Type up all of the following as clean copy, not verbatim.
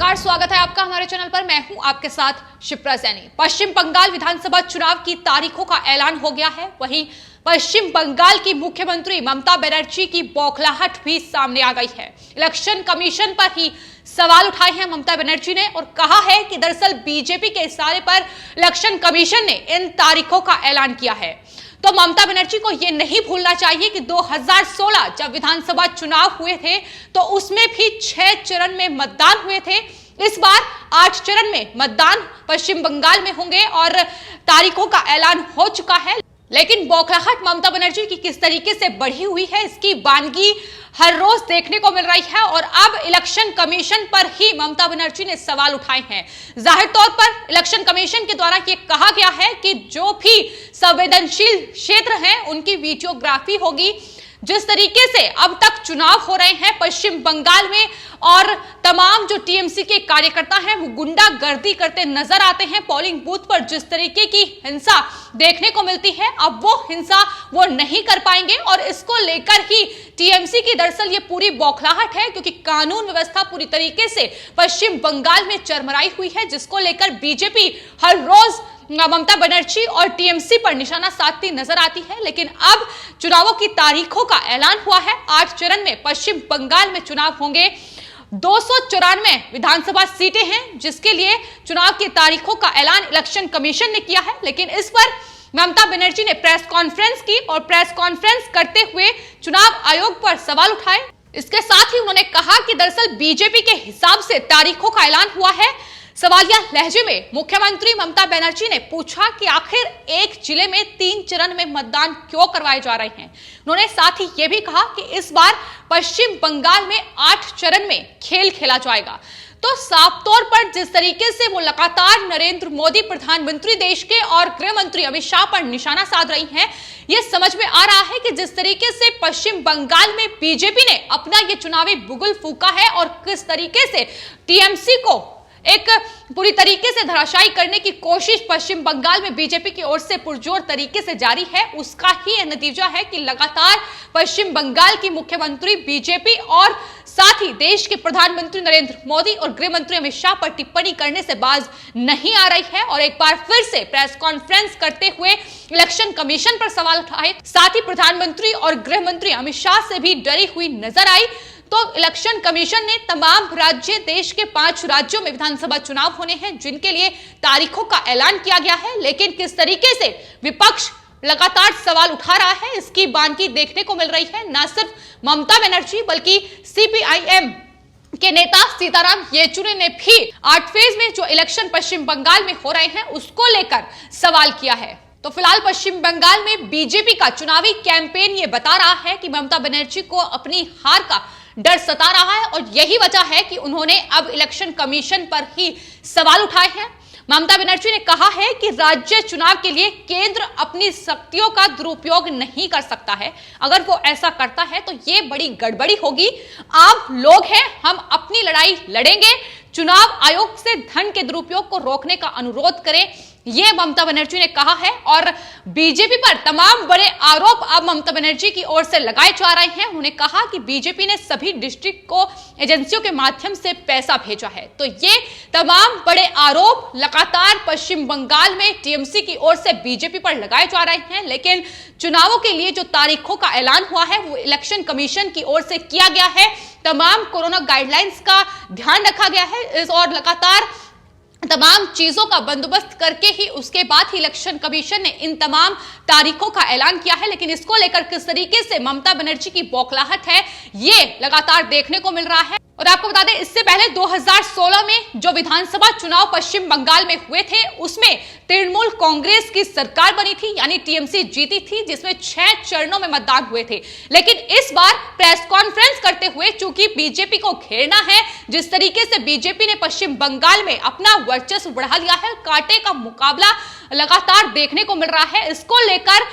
नमस्कार, स्वागत है आपका हमारे चैनल पर। मैं हूं आपके साथ शिप्रा सैनी। पश्चिम बंगाल विधानसभा चुनाव की तारीखों का ऐलान हो गया है। वहीं पश्चिम बंगाल की मुख्यमंत्री ममता बनर्जी की बौखलाहट भी सामने आ गई है। इलेक्शन कमीशन पर ही सवाल उठाए हैं ममता बनर्जी ने और कहा है कि दरअसल बीजेपी के इशारे पर इलेक्शन कमीशन ने इन तारीखों का ऐलान किया है। तो ममता बनर्जी को यह नहीं भूलना चाहिए कि 2016 जब विधानसभा चुनाव हुए थे तो उसमें भी 6 चरण में मतदान हुए थे। इस बार 8 चरण में मतदान पश्चिम बंगाल में होंगे और तारीखों का ऐलान हो चुका है। लेकिन बौखलाहट ममता बनर्जी की किस तरीके से बढ़ी हुई है, इसकी वानगी हर रोज देखने को मिल रही है और अब इलेक्शन कमीशन पर ही ममता बनर्जी ने सवाल उठाए हैं। जाहिर तौर पर इलेक्शन कमीशन के द्वारा ये कहा गया है कि जो भी संवेदनशील क्षेत्र हैं उनकी वीडियोग्राफी होगी। जिस तरीके से अब तक चुनाव हो रहे हैं पश्चिम बंगाल में और तमाम जो टीएमसी के कार्यकर्ता हैं वो गुंडागर्दी करते नजर आते हैं पोलिंग बूथ पर, जिस तरीके की हिंसा देखने को मिलती है अब वो हिंसा वो नहीं कर पाएंगे और इसको लेकर ही टीएमसी की दरअसल ये पूरी बौखलाहट है, क्योंकि कानून व्यवस्था पूरी तरीके से पश्चिम बंगाल में चरमराई हुई है, जिसको लेकर बीजेपी हर रोज ममता बनर्जी और टीएमसी पर निशाना साधती नजर आती है। लेकिन अब चुनावों की तारीखों का ऐलान हुआ है। 8 चरण में पश्चिम बंगाल में चुनाव होंगे। 294 विधानसभा सीटें हैं जिसके लिए चुनाव की तारीखों का ऐलान इलेक्शन कमीशन ने किया है। लेकिन इस पर ममता बनर्जी ने प्रेस कॉन्फ्रेंस की और प्रेस कॉन्फ्रेंस करते हुए चुनाव आयोग पर सवाल उठाए। इसके साथ ही उन्होंने कहा कि दरअसल बीजेपी के हिसाब से तारीखों का ऐलान हुआ है। सवालिया लहजे में मुख्यमंत्री ममता बनर्जी ने पूछा कि आखिर एक जिले में 3 चरण में मतदान क्यों करवाए जा रहे हैं। उन्होंने साथ ही यह भी कहा कि इस बार पश्चिम बंगाल में 8 चरण में खेल खेला जाएगा। तो साफ तौर पर जिस तरीके से वो लगातार नरेंद्र मोदी प्रधानमंत्री देश के और गृह मंत्री अमित शाह पर निशाना साध रही हैं, ये समझ में आ रहा है कि जिस तरीके से पश्चिम बंगाल में बीजेपी ने अपना ये चुनावी बुगुल फूका है और किस तरीके से टीएमसी को एक पूरी तरीके से धराशायी करने की कोशिश पश्चिम बंगाल में बीजेपी की ओर से पुरजोर तरीके से जारी है, उसका ही नतीजा है कि लगातार पश्चिम बंगाल की मुख्यमंत्री बीजेपी और साथ ही देश के प्रधानमंत्री नरेंद्र मोदी और गृह मंत्री अमित शाह पर टिप्पणी करने से बाज नहीं आ रही है और एक बार फिर से प्रेस कॉन्फ्रेंस करते हुए इलेक्शन कमीशन पर सवाल उठाए। साथ ही प्रधानमंत्री और गृह मंत्री अमित शाह से भी डरी हुई नजर आई। तो इलेक्शन कमीशन ने तमाम राज्य, देश के 5 राज्यों में विधानसभा चुनाव होने हैं जिनके लिए तारीखों का ऐलान किया गया है। लेकिन किस तरीके से विपक्ष लगातार सवाल उठा रहा है, इसकी बानगी देखने को मिल रही है। न सिर्फ ममता बनर्जी बल्कि सीपीआईएम के नेता सीताराम येचुरी ने भी 8 फेज में जो इलेक्शन पश्चिम बंगाल में हो रहे हैं उसको लेकर सवाल किया है। तो फिलहाल पश्चिम बंगाल में बीजेपी का चुनावी कैंपेन ये बता रहा है कि ममता बनर्जी को अपनी हार का डर सता रहा है और यही वजह है कि उन्होंने अब इलेक्शन कमीशन पर ही सवाल उठाए हैं। ममता बनर्जी ने कहा है कि राज्य चुनाव के लिए केंद्र अपनी शक्तियों का दुरुपयोग नहीं कर सकता है। अगर वो ऐसा करता है तो ये बड़ी गड़बड़ी होगी। आम लोग हैं, हम अपनी लड़ाई लड़ेंगे। चुनाव आयोग से धन के दुरुपयोग को रोकने का अनुरोध करें, ये ममता बनर्जी ने कहा है। और बीजेपी पर तमाम बड़े आरोप अब ममता बनर्जी की ओर से लगाए जा रहे हैं। उन्होंने कहा कि बीजेपी ने सभी डिस्ट्रिक्ट को एजेंसियों के माध्यम से पैसा भेजा है। तो ये तमाम बड़े आरोप लगातार पश्चिम बंगाल में टीएमसी की ओर से बीजेपी पर लगाए जा रहे हैं। लेकिन चुनावों के लिए जो तारीखों का ऐलान हुआ है वो इलेक्शन कमीशन की ओर से किया गया है। तमाम कोरोना गाइडलाइंस का ध्यान रखा गया है और लगातार तमाम चीजों का बंदोबस्त करके ही उसके बाद ही इलेक्शन कमीशन ने इन तमाम तारीखों का ऐलान किया है। लेकिन इसको लेकर किस तरीके से ममता बनर्जी की बौखलाहट है ये लगातार देखने को मिल रहा है। और आपको बता दें, इससे पहले 2016 में जो विधानसभा चुनाव पश्चिम बंगाल में हुए थे उसमें तृणमूल कांग्रेस की सरकार बनी थी, यानी टीएमसी जीती थी, जिसमें 6 चरणों में मतदान हुए थे। लेकिन इस बार प्रेस कॉन्फ्रेंस करते हुए चूंकि बीजेपी को घेरना है, जिस तरीके से बीजेपी ने पश्चिम बंगाल में अपना वर्चस्व बढ़ा लिया है, कांटे का मुकाबला लगातार देखने को मिल रहा है। इसको लेकर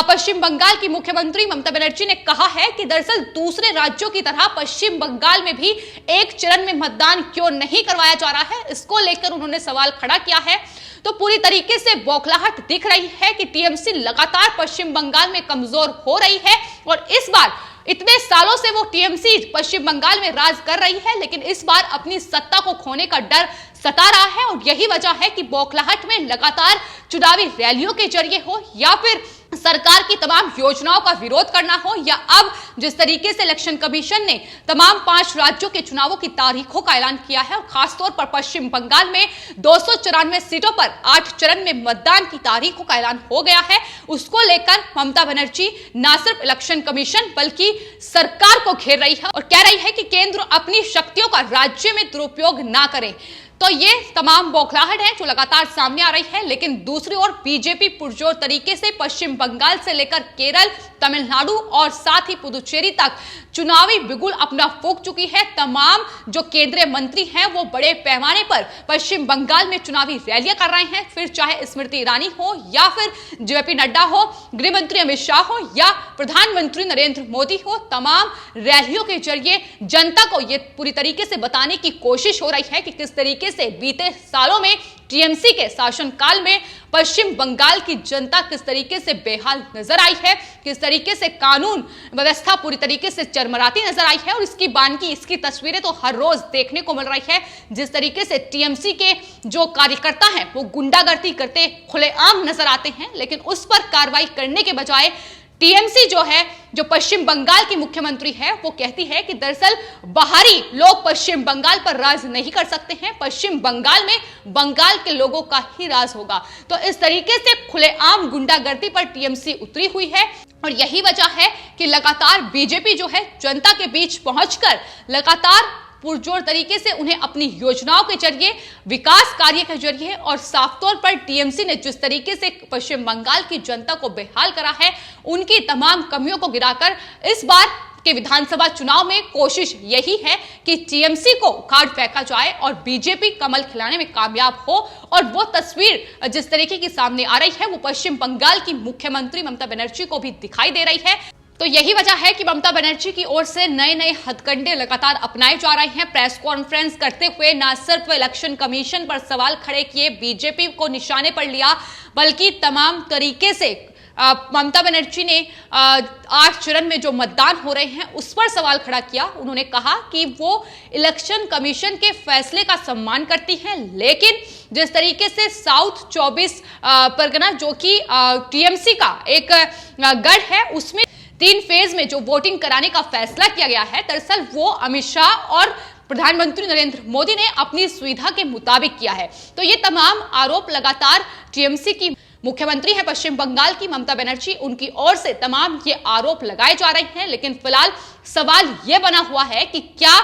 पश्चिम बंगाल की मुख्यमंत्री ममता बनर्जी ने कहा है कि दरअसल दूसरे राज्यों की तरह पश्चिम बंगाल में भी 1 चरण में मतदान क्यों नहीं करवाया जा रहा है, इसको लेकर उन्होंने सवाल खड़ा किया है। तो पूरी तरीके से बौखलाहट दिख रही है कि टीएमसी लगातार पश्चिम बंगाल में कमजोर हो रही है और इस बार इतने सालों से वो टीएमसी पश्चिम बंगाल में राज कर रही है, लेकिन इस बार अपनी सत्ता को खोने का डर सता रहा है और यही वजह है कि बौखलाहट में लगातार चुनावी रैलियों के जरिए हो या फिर सरकार की तमाम योजनाओं का विरोध करना हो या अब जिस तरीके से इलेक्शन कमीशन ने तमाम 5 राज्यों के चुनावों की तारीखों का ऐलान किया है और खासतौर पर पश्चिम बंगाल में 294 सीटों पर 8 चरण में मतदान की तारीखों का ऐलान हो गया है, उसको लेकर ममता बनर्जी न सिर्फ इलेक्शन कमीशन बल्कि सरकार को घेर रही है और कह रही है कि केंद्र अपनी शक्तियों का राज्य में दुरुपयोग ना करे। तो ये तमाम बौखलाहट है जो लगातार सामने आ रही है, लेकिन दूसरी ओर बीजेपी पुरजोर तरीके से पश्चिम बंगाल से लेकर केरल, तमिलनाडु और साथ ही पुदुचेरी तक चुनावी बिगुल अपना फूंक चुकी है। तमाम जो केंद्रीय मंत्री हैं वो बड़े पैमाने पर पश्चिम बंगाल में चुनावी रैलियां कर रहे हैं, फिर चाहे स्मृति ईरानी हो या फिर जेपी नड्डा हो, गृह मंत्री अमित शाह हो या प्रधानमंत्री नरेंद्र मोदी हो, तमाम रैलियों के जरिए जनता को ये पूरी तरीके से बताने की कोशिश हो रही है कि किस तरीके से बीते सालों में टीएमसी के शासनकाल में पश्चिम बंगाल की जनता किस तरीके से बेहाल नजर आई है, किस तरीके से कानून व्यवस्था पूरी तरीके से चरमराती नजर आई है और इसकी बानगी, इसकी तस्वीरें तो हर रोज देखने को मिल रही है। जिस तरीके से टीएमसी के जो कार्यकर्ता हैं वो गुंडागर्दी करते खुलेआम नजर आते हैं, लेकिन उस पर कार्रवाई करने के बजाय टीएमसी जो है, जो पश्चिम बंगाल की मुख्यमंत्री है, वो कहती है कि दरअसल बाहरी लोग पश्चिम बंगाल पर राज नहीं कर सकते हैं, पश्चिम बंगाल में बंगाल के लोगों का ही राज होगा। तो इस तरीके से खुलेआम गुंडागर्दी पर टीएमसी उतरी हुई है और यही वजह है कि लगातार बीजेपी जो है जनता के बीच पहुंचकर लगातार पुरजोर तरीके से उन्हें अपनी योजनाओं के जरिए, विकास कार्य के जरिए और साफ तौर पर टीएमसी ने जिस तरीके से पश्चिम बंगाल की जनता को बेहाल करा है, उनकी तमाम कमियों को गिराकर इस बार के विधानसभा चुनाव में कोशिश यही है कि टीएमसी को उखाड़ फेंका जाए और बीजेपी कमल खिलाने में कामयाब हो। और वो तस्वीर जिस तरीके की सामने आ रही है वो पश्चिम बंगाल की मुख्यमंत्री ममता बनर्जी को भी दिखाई दे रही है। तो यही वजह है कि ममता बनर्जी की ओर से नए नए हथकंडे लगातार अपनाए जा रहे हैं। प्रेस कॉन्फ्रेंस करते हुए न सिर्फ इलेक्शन कमीशन पर सवाल खड़े किए, बीजेपी को निशाने पर लिया, बल्कि तमाम तरीके से ममता बनर्जी ने 8 चरण में जो मतदान हो रहे हैं उस पर सवाल खड़ा किया। उन्होंने कहा कि वो इलेक्शन कमीशन के फैसले का सम्मान करती हैं, लेकिन जिस तरीके से साउथ 24 परगना जो कि टीएमसी का एक गढ़ है, उसमें 3 फेज में जो वोटिंग कराने का फैसला किया गया है, दरअसल वो अमित शाह और प्रधानमंत्री नरेंद्र मोदी ने अपनी सुविधा के मुताबिक किया है। तो ये तमाम आरोप लगातार टीएमसी की मुख्यमंत्री है पश्चिम बंगाल की ममता बनर्जी, उनकी ओर से तमाम ये आरोप लगाए जा रहे हैं। लेकिन फिलहाल सवाल ये बना हुआ है कि क्या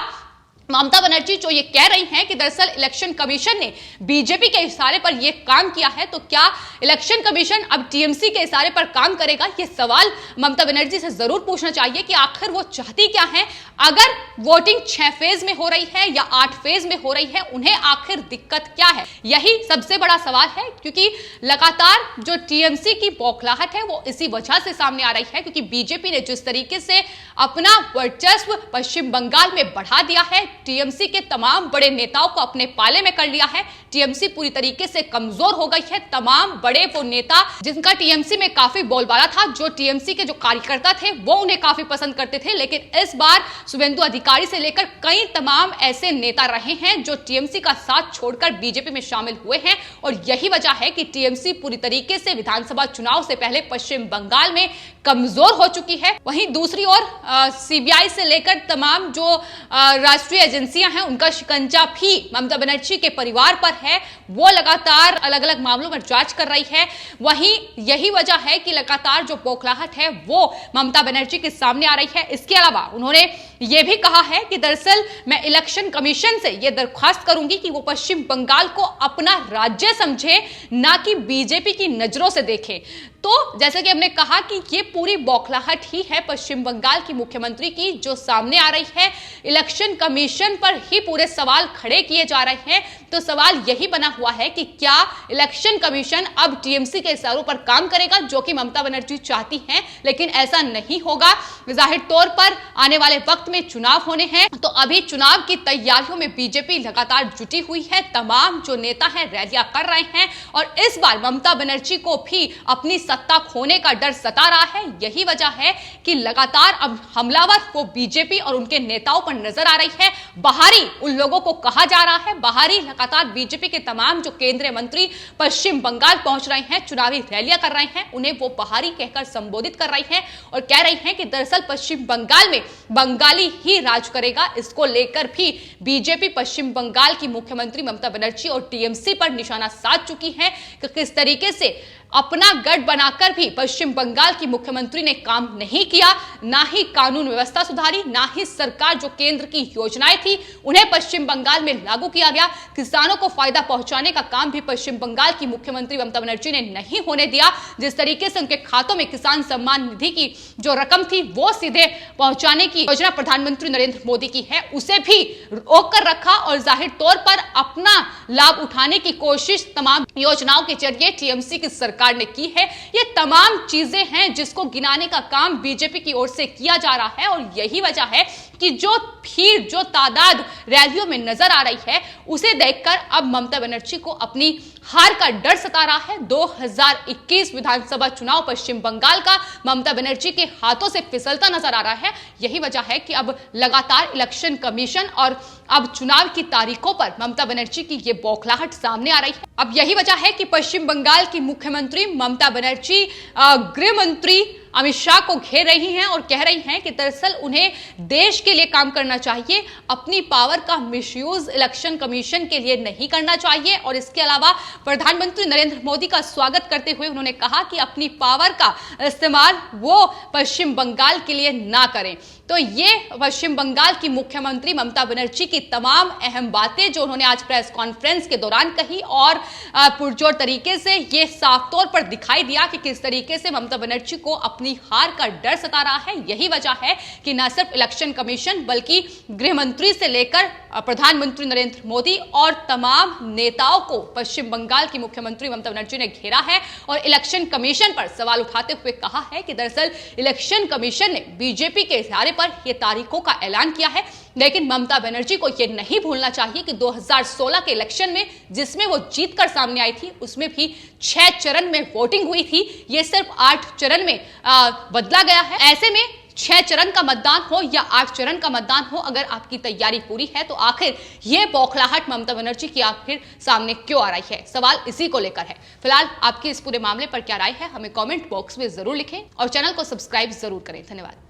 ममता बनर्जी जो ये कह रही हैं कि दरअसल इलेक्शन कमीशन ने बीजेपी के इशारे पर ये काम किया है, तो क्या इलेक्शन कमीशन अब टीएमसी के इशारे पर काम करेगा? ये सवाल ममता बनर्जी से जरूर पूछना चाहिए कि आखिर वो चाहती क्या है। अगर वोटिंग 6 फेज में हो रही है या 8 फेज में हो रही है, उन्हें आखिर दिक्कत क्या है? यही सबसे बड़ा सवाल है, क्योंकि लगातार जो टीएमसी की बौखलाहट है वो इसी वजह से सामने आ रही है, क्योंकि बीजेपी ने जिस तरीके से अपना वर्चस्व पश्चिम बंगाल में बढ़ा दिया है, टीएमसी के तमाम बड़े नेताओं को अपने पाले में कर लिया है। टीएमसी पूरी तरीके से कमजोर हो गई है। तमाम बड़े वो नेता जिनका टीएमसी में काफी बोलबाला था, जो टीएमसी के जो कार्यकर्ता थे वो उन्हें काफी पसंद करते थे, लेकिन इस बार शुभेंदु अधिकारी से लेकर कई तमाम ऐसे नेता रहे हैं जो टीएमसी का साथ छोड़कर बीजेपी में शामिल हुए हैं और यही वजह है कि टीएमसी पूरी तरीके से विधानसभा चुनाव से पहले पश्चिम बंगाल में कमजोर हो चुकी है। वहीं दूसरी ओर सीबीआई से लेकर तमाम जो राष्ट्रीय एजेंसियां हैं उनका शिकंजा भी ममता बनर्जी के परिवार पर है, वो लगातार अलग अलग मामलों में जांच कर रही है। वहीं यही वजह है कि लगातार जो बौखलाहट है वो ममता बनर्जी के सामने आ रही है। इसके अलावा उन्होंने ये भी कहा है कि दरअसल मैं इलेक्शन कमीशन से ये दरख्वास्त करूंगी कि वो पश्चिम बंगाल को अपना राज्य समझे, ना कि बीजेपी की नजरों से देखे। तो जैसे कि हमने कहा कि ये पूरी बौखलाहट ही है पश्चिम बंगाल की मुख्यमंत्री की जो सामने आ रही है। इलेक्शन कमीशन पर ही पूरे सवाल खड़े किए जा रहे हैं। तो सवाल यही बना हुआ है कि क्या इलेक्शन कमीशन अब टीएमसी के इशारों पर काम करेगा, जो कि ममता बनर्जी चाहती हैं, लेकिन ऐसा नहीं होगा। जाहिर तौर पर आने वाले वक्त में चुनाव होने हैं। तो अभी चुनाव की तैयारियों में बीजेपी लगातार जुटी हुई है। तमाम जो नेता हैं रैलियां कर रहे हैं और इस बार ममता बनर्जी को भी अपनी सत्ता खोने का डर सता रहा है। यही वजह है कि लगातार अब हमलावर वो बीजेपी और उनके नेताओं पर नजर आ रही है। बाहरी उन लोगों को कहा जा रहा है, बाहरी लगातार बीजेपी के तमाम जो केंद्रीय मंत्री पश्चिम बंगाल पहुंच रहे हैं, चुनावी रैलियां कर रहे हैं, उन्हें वो बाहरी कहकर संबोधित कर रही हैं और कह रही हैं कि दरअसल पश्चिम बंगाल में बंगाली ही राज करेगा। इसको लेकर भी बीजेपी पश्चिम बंगाल की मुख्यमंत्री ममता बनर्जी और टीएमसी पर निशाना साध चुकी है कि किस तरीके से अपना गढ़ बनाकर भी पश्चिम बंगाल की मुख्यमंत्री ने काम नहीं किया, ना ही कानून व्यवस्था सुधारी, ना ही सरकार जो केंद्र की योजनाएं थी उन्हें पश्चिम बंगाल में लागू किया गया। किसानों को फायदा पहुंचाने का काम भी पश्चिम बंगाल की मुख्यमंत्री ममता बनर्जी ने नहीं होने दिया। जिस तरीके से उनके खातों में किसान सम्मान निधि की जो रकम थी वो सीधे पहुंचाने की योजना प्रधानमंत्री नरेंद्र मोदी की है, उसे भी रोक कर रखा और जाहिर तौर पर अपना लाभ उठाने की कोशिश तमाम योजनाओं के जरिए टीएमसी की सरकार ने की है। ये तमाम चीजें हैं जिसको गिनाने का काम बीजेपी की ओर से किया जा रहा है और यही वजह है कि जो भीड़, जो तादाद रैलियों में नजर आ रही है, उसे देखकर अब ममता बनर्जी को अपनी हार का डर सता रहा है। 2021 विधानसभा चुनाव पश्चिम बंगाल का ममता बनर्जी के हाथों से फिसलता नजर आ रहा है। यही वजह है कि अब लगातार इलेक्शन कमीशन और अब चुनाव की तारीखों पर ममता बनर्जी की ये बौखलाहट सामने आ रही है। अब यही वजह है कि पश्चिम बंगाल की मुख्यमंत्री ममता बनर्जी गृह मंत्री अमित शाह को घेर रही हैं और कह रही हैं कि दरअसल उन्हें देश के लिए काम करना चाहिए, अपनी पावर का मिसयूज इलेक्शन कमीशन के लिए नहीं करना चाहिए। और इसके अलावा प्रधानमंत्री नरेंद्र मोदी का स्वागत करते हुए उन्होंने कहा कि अपनी पावर का इस्तेमाल वो पश्चिम बंगाल के लिए ना करें। तो ये पश्चिम बंगाल की मुख्यमंत्री ममता बनर्जी की तमाम अहम बातें जो उन्होंने आज प्रेस कॉन्फ्रेंस के दौरान कही और पुरजोर तरीके से ये साफ तौर पर दिखाई दिया कि किस तरीके से ममता बनर्जी को अपनी हार का डर सता रहा है। यही वजह है कि न सिर्फ इलेक्शन कमीशन बल्कि गृह मंत्री से लेकर प्रधानमंत्री नरेंद्र मोदी और तमाम नेताओं को पश्चिम बंगाल की मुख्यमंत्री ममता बनर्जी ने घेरा है और इलेक्शन कमीशन पर सवाल उठाते हुए कहा है कि दरअसल इलेक्शन कमीशन ने बीजेपी के इशारे पर ये तारीखों का ऐलान किया है, लेकिन ममता बनर्जी को यह नहीं भूलना चाहिए कि 2016 के इलेक्शन में जिसमें वो जीतकर सामने आई थी उसमें भी 6 चरण में वोटिंग हुई थी, ये सिर्फ 8 चरण में बदला गया है। ऐसे में 6 चरण का मतदान हो या 8 चरण का मतदान हो, अगर आपकी तैयारी पूरी है तो आखिर ये बौखलाहट ममता बनर्जी की आखिर सामने क्यों आ रही है? सवाल इसी को लेकर है। फिलहाल आपकी इस पूरे मामले पर क्या राय है हमें कमेंट बॉक्स में जरूर लिखें और चैनल को सब्सक्राइब जरूर करें। धन्यवाद।